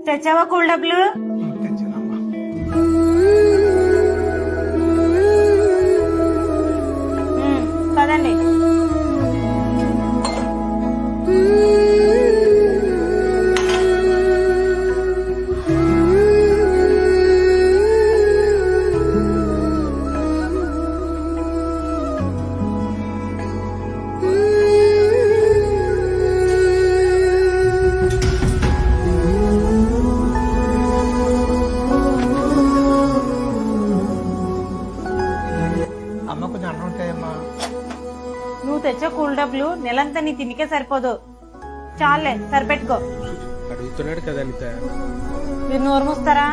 తెచ్చావా కూల్ డబ్బులు? తెచ్చానమ్మా. పదండి. అమ్మ కొంచెం అన్నం ఉంటాయమ్మా. నువ్వు తెచ్చే కూల్ డబ్బులు నెలంతా నీ తిండికే సరిపోదు. చాలే సరిపెట్టుకో. అడుగుతున్నాడు కదా అనిత. మీరు నోరు మూస్తారా?